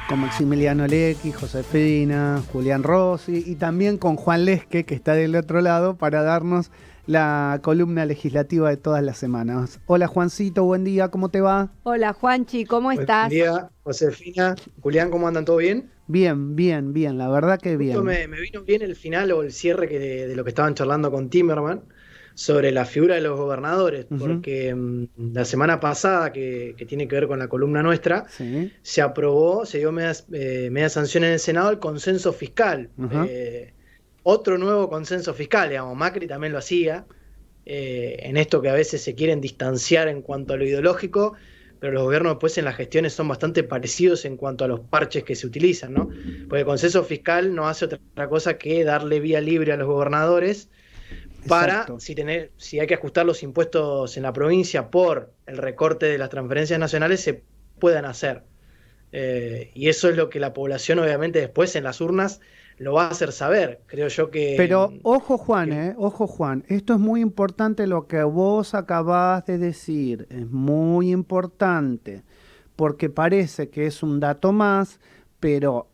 Con Maximiliano Lecki, Josefina, Julián Rossi y también con Juan Lesque, que está del otro lado, para darnos la columna legislativa de todas las semanas. Hola Juancito, buen día, ¿cómo te va? Hola Juanchi, ¿cómo Buen estás? día, Josefina. Julián, ¿cómo andan? ¿Todo bien? Bien, bien, bien, la verdad que Justo bien. me vino bien el final o el cierre de lo que estaban charlando con Timerman sobre la figura de los gobernadores, Ujú, porque la semana pasada, que tiene que ver con la columna nuestra, sí, se aprobó, se dio media sanción en el Senado el consenso fiscal. ajá, Otro nuevo consenso fiscal, digamos, Macri también lo hacía, en esto que a veces se quieren distanciar en cuanto a lo ideológico, pero los gobiernos después en las gestiones son bastante parecidos en cuanto a los parches que se utilizan, ¿no? Porque el consenso fiscal no hace otra cosa que darle vía libre a los gobernadores para, exacto. si hay que ajustar los impuestos en la provincia por el recorte de las transferencias nacionales, se puedan hacer. Y eso es lo que la población obviamente después en las urnas lo va a hacer saber. Creo yo Pero que ojo Juan, esto es muy importante lo que vos acabás de decir, es muy importante, porque parece que es un dato más, pero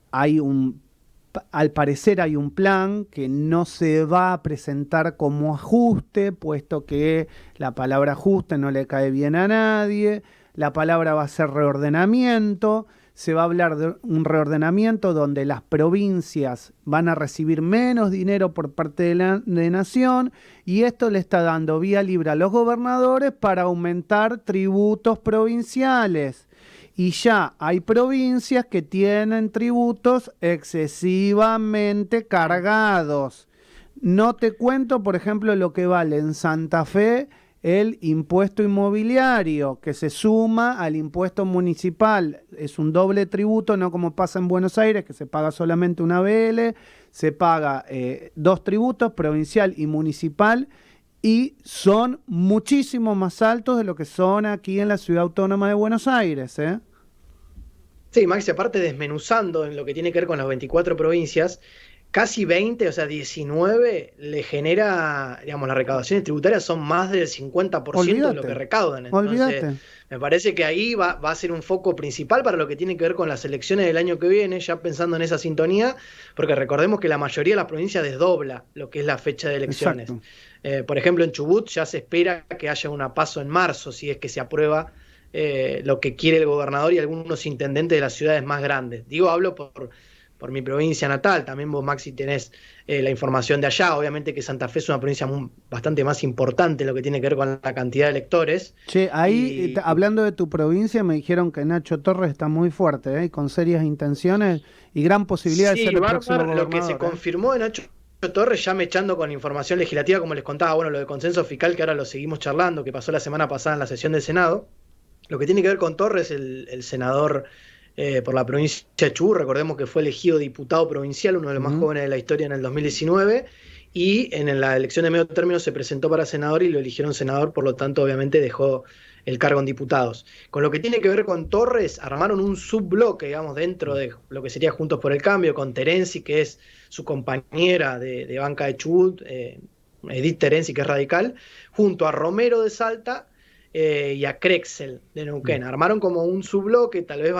al parecer hay un plan que no se va a presentar como ajuste, puesto que la palabra ajuste no le cae bien a nadie, la palabra va a ser reordenamiento, se va a hablar de un reordenamiento donde las provincias van a recibir menos dinero por parte de Nación y esto le está dando vía libre a los gobernadores para aumentar tributos provinciales. Y ya hay provincias que tienen tributos excesivamente cargados. No te cuento, por ejemplo, lo que vale en Santa Fe el impuesto inmobiliario, que se suma al impuesto municipal. Es un doble tributo, no como pasa en Buenos Aires, que se paga solamente una BL, se paga dos tributos, provincial y municipal, y son muchísimo más altos de lo que son aquí en la Ciudad Autónoma de Buenos Aires, ¿eh? sí, Maxi, aparte desmenuzando en lo que tiene que ver con las 24 provincias, casi 20, o sea, 19 le genera, digamos, las recaudaciones tributarias son más del 50% de lo Olvídate, que recaudan. Entonces, olvídate. me parece que ahí va a ser un foco principal para lo que tiene que ver con las elecciones del año que viene, ya pensando en esa sintonía, porque recordemos que la mayoría de las provincias desdobla lo que es la fecha de elecciones. Exacto. Por ejemplo, en Chubut ya se espera que haya una paso en marzo, si es que se aprueba lo que quiere el gobernador y algunos intendentes de las ciudades más grandes. Digo, hablo por mi provincia natal, también vos, Maxi, tenés la información de allá. Obviamente que Santa Fe es una provincia bastante más importante en lo que tiene que ver con la cantidad de electores. Che, ahí, Y hablando de tu provincia, me dijeron que Nacho Torres está muy fuerte, ¿eh? Y con serias intenciones y gran posibilidad de ser sí, el próximo Bárbara, lo que se gobernador, ¿eh? confirmó de Nacho Torres, ya me echando con información legislativa, como les contaba, bueno, lo de consenso fiscal, que ahora lo seguimos charlando, que pasó la semana pasada en la sesión del Senado. Lo que tiene que ver con Torres, el senador por la provincia de Chubut, recordemos que fue elegido diputado provincial, uno de los más Ujú. jóvenes de la historia en el 2019, y en la elección de medio término se presentó para senador y lo eligieron senador, por lo tanto obviamente dejó el cargo en diputados. Con lo que tiene que ver con Torres, armaron un subbloque, digamos, dentro de lo que sería Juntos por el Cambio, con Terenzi, que es su compañera de banca de Chubut, Edith Terenzi, que es radical, junto a Romero de Salta y a Crexel de Mm. Neuquén. Armaron como un subbloque, tal vez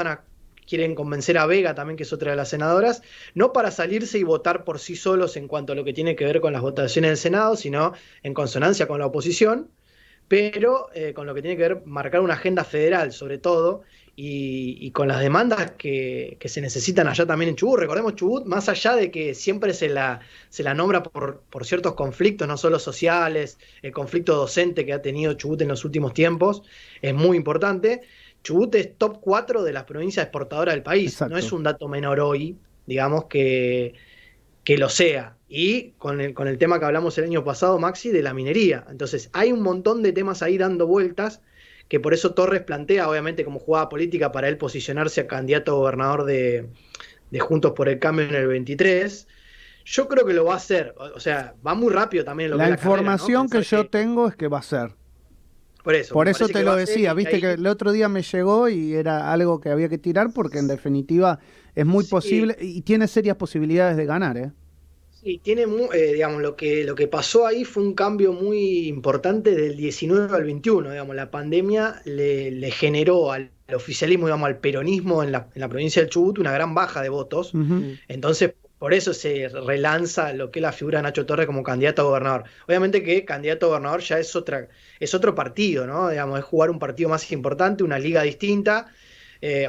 quieren convencer a Vega también, que es otra de las senadoras, no para salirse y votar por sí solos en cuanto a lo que tiene que ver con las votaciones del Senado, sino en consonancia con la oposición, pero con lo que tiene que ver marcar una agenda federal sobre todo, y con las demandas que se necesitan allá también en Chubut. Recordemos Chubut, más allá de que siempre se la nombra por ciertos conflictos, no solo sociales, el conflicto docente que ha tenido Chubut en los últimos tiempos, es muy importante. Chubut es top 4 de las provincias exportadoras del país, no es Exacto. un dato menor hoy, digamos que lo sea. Y con el tema que hablamos el año pasado, Maxi, de la minería. Entonces, hay un montón de temas ahí dando vueltas, que por eso Torres plantea, obviamente, como jugada política para él posicionarse a candidato a gobernador de Juntos por el Cambio en el 23. Yo creo que lo va a hacer. O sea, va muy rápido también en lo que La es la carrera, ¿no? información que Pensar yo que. tengo es que va a ser. Por eso, Por me eso parece te que lo va a ser decía, y que viste que ahí. el otro día me llegó y era algo que había que tirar porque en definitiva es muy Sí, posible y tiene serias posibilidades de ganar, ¿eh? sí, digamos, lo que pasó ahí fue un cambio muy importante del 19 al 21, digamos, la pandemia le generó al oficialismo, digamos, al peronismo en la provincia del Chubut una gran baja de votos. Entonces, por eso se relanza lo que es la figura de Nacho Torres como candidato a gobernador. Obviamente que candidato a gobernador ya es otro partido, ¿no? Digamos, es jugar un partido más importante, una liga distinta.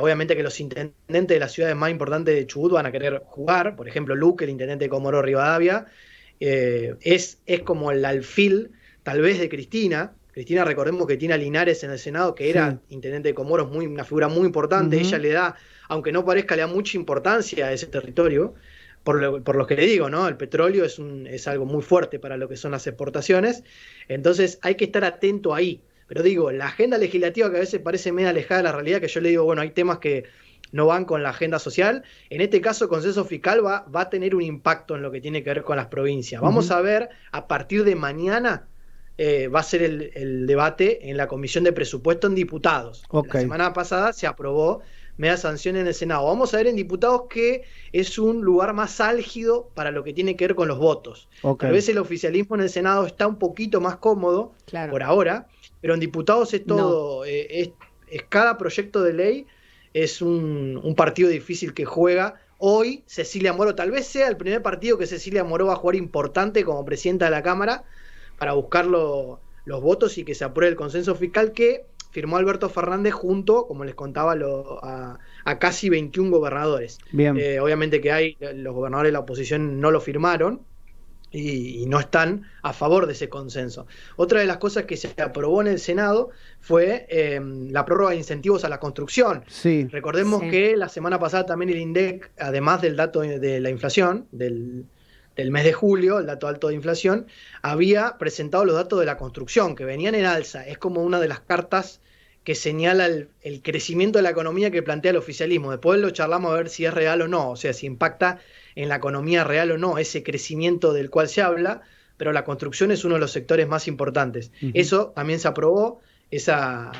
Obviamente que los intendentes de las ciudades más importantes de Chubut van a querer jugar. Por ejemplo, Luque, el intendente de Comodoro Rivadavia, es como el alfil, tal vez, de Cristina. Cristina, recordemos que tiene a Linares en el Senado, que era intendente de Comoros, una figura muy importante. Ella le da, aunque no parezca, le da mucha importancia a ese territorio. Por lo que le digo, ¿no? El petróleo es algo muy fuerte para lo que son las exportaciones. Entonces hay que estar atento ahí. Pero digo, la agenda legislativa, que a veces parece medio alejada de la realidad, que yo le digo, bueno, hay temas que no van con la agenda social. En este caso, el consenso fiscal va a tener un impacto en lo que tiene que ver con las provincias. Vamos a ver, a partir de mañana va a ser el debate en la Comisión de Presupuesto en diputados. La semana pasada se aprobó media sanción en el Senado. Vamos a ver en diputados que es un lugar más álgido para lo que tiene que ver con los votos. A veces el oficialismo en el Senado está un poquito más cómodo por ahora, pero en diputados es todo, es cada proyecto de ley es un partido difícil que juega. Hoy Cecilia Moró, tal vez sea el primer partido que Cecilia Moró va a jugar importante como presidenta de la Cámara para buscar los votos y que se apruebe el consenso fiscal que firmó Alberto Fernández junto, como les contaba, a casi 21 gobernadores. Obviamente que los gobernadores de la oposición no lo firmaron y no están a favor de ese consenso. Otra de las cosas que se aprobó en el Senado fue la prórroga de incentivos a la construcción. Recordemos que la semana pasada también el INDEC, además del dato de la inflación, del mes de julio, el dato alto de inflación, había presentado los datos de la construcción, que venían en alza. Es como una de las cartas que señala el crecimiento de la economía que plantea el oficialismo. Después lo charlamos a ver si es real o no, o sea, si impacta en la economía real o no ese crecimiento del cual se habla, pero la construcción es uno de los sectores más importantes. Eso también se aprobó, esa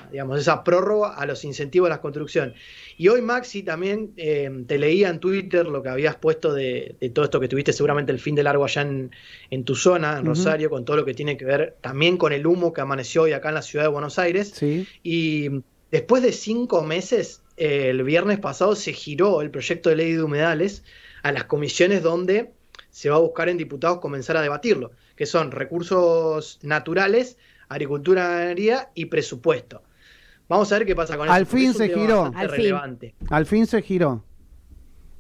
prórroga a los incentivos a la construcción. Y hoy, Maxi, también te leía en Twitter lo que habías puesto de todo esto que tuviste seguramente el fin de largo allá en tu zona, en Rosario, con todo lo que tiene que ver también con el humo que amaneció hoy acá en la ciudad de Buenos Aires. Y después de 5 meses, el viernes pasado se giró el proyecto de ley de humedales a las comisiones donde se va a buscar en diputados comenzar a debatirlo, que son recursos naturales, agricultura, ganadería y presupuesto. Vamos a ver qué pasa con eso. Al fin se giró. Relevante. Al fin se giró.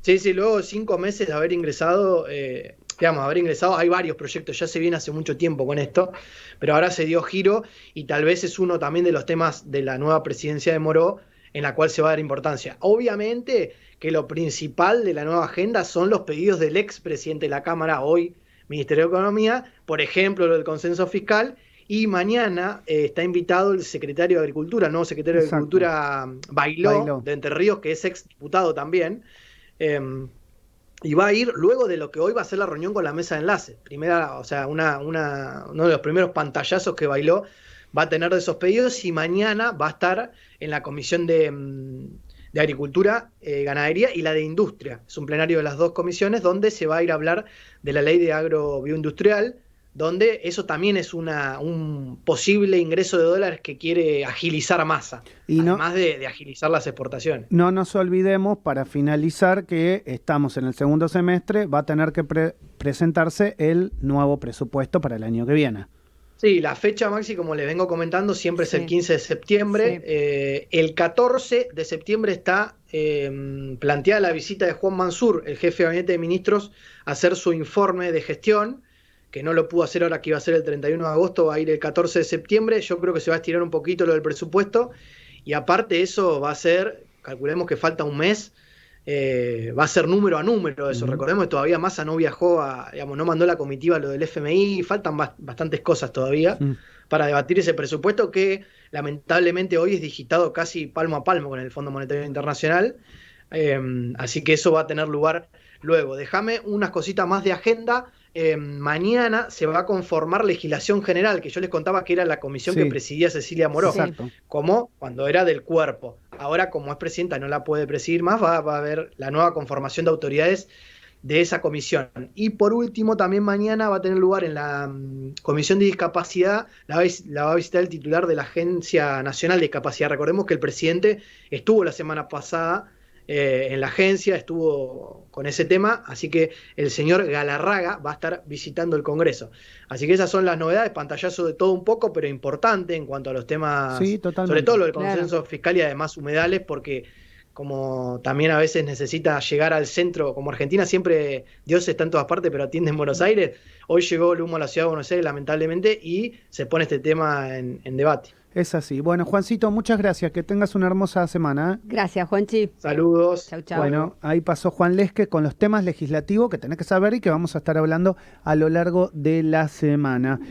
Sí, luego de 5 meses de haber ingresado, hay varios proyectos, ya se viene hace mucho tiempo con esto, pero ahora se dio giro y tal vez es uno también de los temas de la nueva presidencia de Moró en la cual se va a dar importancia. Obviamente que lo principal de la nueva agenda son los pedidos del expresidente de la Cámara, hoy Ministerio de Economía, por ejemplo, lo del consenso fiscal. Y mañana está invitado el secretario de Agricultura, el nuevo secretario de Agricultura, Bailó, de Entre Ríos, que es exdiputado también, y va a ir luego de lo que hoy va a ser la reunión con la mesa de enlace. Primera, o sea, uno de los primeros pantallazos que Bailó va a tener de esos pedidos, y mañana va a estar en la Comisión de Agricultura, Ganadería y la de Industria. Es un plenario de las dos comisiones donde se va a ir a hablar de la ley de agrobioindustrial, donde eso también es un posible ingreso de dólares que quiere agilizar Massa, además de agilizar las exportaciones. No nos olvidemos, para finalizar, que estamos en el segundo semestre, va a tener que presentarse el nuevo presupuesto para el año que viene. Sí, la fecha, Maxi, como les vengo comentando, siempre es el 15 de septiembre. El 14 de septiembre está planteada la visita de Juan Mansur, el jefe de gabinete de ministros, a hacer su informe de gestión, que no lo pudo hacer ahora, que iba a ser el 31 de agosto, va a ir el 14 de septiembre. Yo creo que se va a estirar un poquito lo del presupuesto, y aparte eso va a ser, calculemos que falta un mes, va a ser número a número eso. Recordemos que todavía Massa no viajó, no mandó la comitiva a lo del FMI, faltan bastantes cosas todavía para debatir ese presupuesto que lamentablemente hoy es digitado casi palmo a palmo con el Fondo Monetario Internacional, así que eso va a tener lugar luego. Déjame unas cositas más de agenda. Mañana se va a conformar legislación general, que yo les contaba que era la comisión que presidía Cecilia Moró, como cuando era del cuerpo. Ahora, como es presidenta, no la puede presidir más, va a haber la nueva conformación de autoridades de esa comisión. Y por último, también mañana va a tener lugar en la Comisión de Discapacidad, la va a visitar el titular de la Agencia Nacional de Discapacidad. Recordemos que el presidente estuvo la semana pasada en la agencia, estuvo con ese tema, así que el señor Galarraga va a estar visitando el Congreso. Así que esas son las novedades, pantallazo de todo un poco, pero importante en cuanto a los temas, Sí, sobre todo lo del Claro. consenso fiscal y además humedales, porque como también a veces necesita llegar al centro, como Argentina siempre, Dios está en todas partes, pero atiende en Buenos Aires, hoy llegó el humo a la ciudad de Buenos Aires, lamentablemente, y se pone este tema en debate. Es así. Bueno, Juancito, muchas gracias. Que tengas una hermosa semana. Gracias, Juanchi. Saludos. Chau, chau. Bueno, ahí pasó Juan Lesque con los temas legislativos que tenés que saber y que vamos a estar hablando a lo largo de la semana.